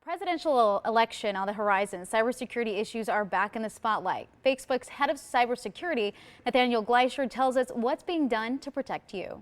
Presidential election on the horizon, cybersecurity issues are back in the spotlight. Facebook's head of cybersecurity, Nathaniel Gleischer, tells us what's being done to protect you.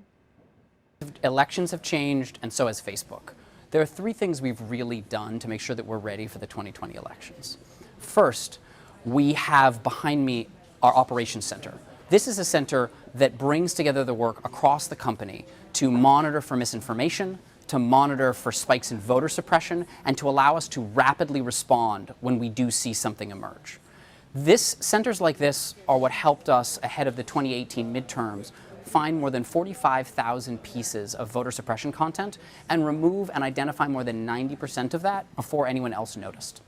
Elections have changed, and so has Facebook. There are three things we've really done to make sure that we're ready for the 2020 elections. First, we have behind me our operations center. This is a center that brings together the work across the company to monitor for misinformation, to monitor for spikes in voter suppression, and to allow us to rapidly respond when we do see something emerge. Centers like this are what helped us ahead of the 2018 midterms find more than 45,000 pieces of voter suppression content and remove and identify more than 90% of that before anyone else noticed.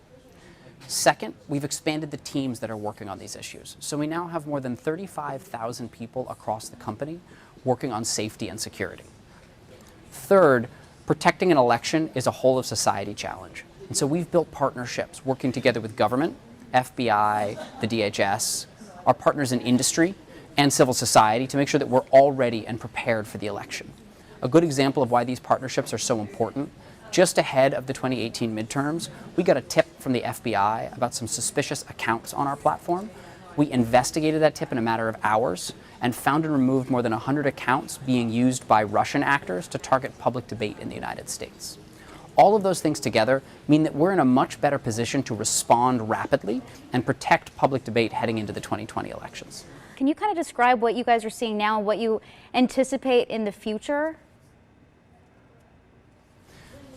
Second, we've expanded the teams that are working on these issues. So we now have more than 35,000 people across the company working on safety and security. Third, protecting an election is a whole of society challenge. And so we've built partnerships working together with government, FBI, the DHS, our partners in industry, and civil society to make sure that we're all ready and prepared for the election. A good example of why these partnerships are so important: just ahead of the 2018 midterms, we got a tip from the FBI about some suspicious accounts on our platform. We investigated that tip in a matter of hours and found and removed more than 100 accounts being used by Russian actors to target public debate in the United States. All of those things together mean that we're in a much better position to respond rapidly and protect public debate heading into the 2020 elections. Can you kind of describe what you guys are seeing now and what you anticipate in the future?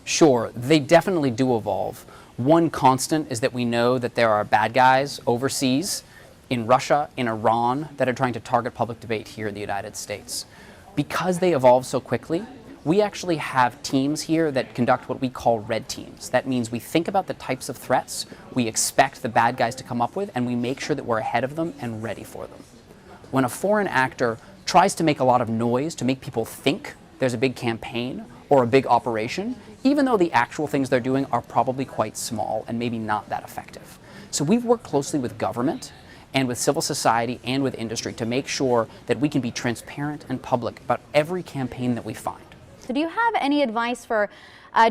Sure, they definitely do evolve. One constant is that we know that there are bad guys overseas, in Russia, in Iran, that are trying to target public debate here in the United States. Because they evolve so quickly, we actually have teams here that conduct what we call red teams. That means we think about the types of threats we expect the bad guys to come up with, and we make sure that we're ahead of them and ready for them. When a foreign actor tries to make a lot of noise to make people think there's a big campaign or a big operation, even though the actual things they're doing are probably quite small and maybe not that effective. So we've worked closely with government and with civil society and with industry to make sure that we can be transparent and public about every campaign that we find. So do you have any advice for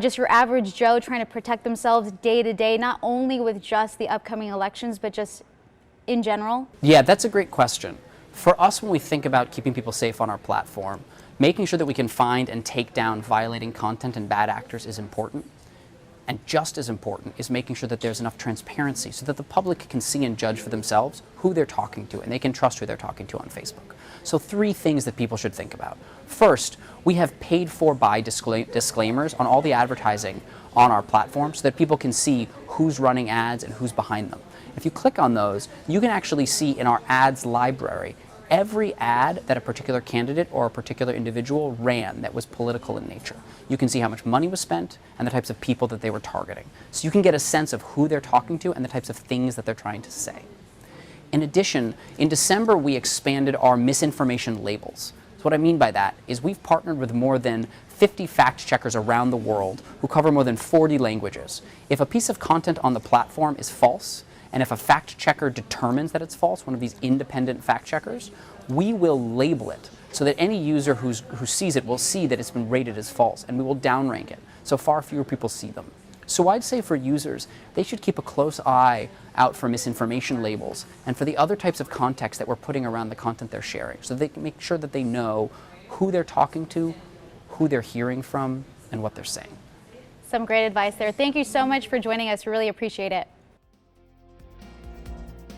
just your average Joe trying to protect themselves day to day, not only with just the upcoming elections, but just in general? Yeah, that's a great question. For us, when we think about keeping people safe on our platform, making sure that we can find and take down violating content and bad actors is important. And just as important is making sure that there's enough transparency so that the public can see and judge for themselves who they're talking to, and they can trust who they're talking to on Facebook. So three things that people should think about. First, we have paid for by disclaimers on all the advertising on our platform so that people can see who's running ads and who's behind them. If you click on those, you can actually see in our ads library every ad that a particular candidate or a particular individual ran that was political in nature. You can see how much money was spent and the types of people that they were targeting. So you can get a sense of who they're talking to and the types of things that they're trying to say. In addition, in December, we expanded our misinformation labels. So what I mean by that is we've partnered with more than 50 fact checkers around the world who cover more than 40 languages. If a piece of content on the platform is false, and if a fact checker determines that it's false, one of these independent fact checkers, we will label it so that any user who sees it will see that it's been rated as false, and we will downrank it so far fewer people see them. So I'd say for users, they should keep a close eye out for misinformation labels and for the other types of context that we're putting around the content they're sharing, so they can make sure that they know who they're talking to, who they're hearing from, and what they're saying. Some great advice there. Thank you so much for joining us. We really appreciate it.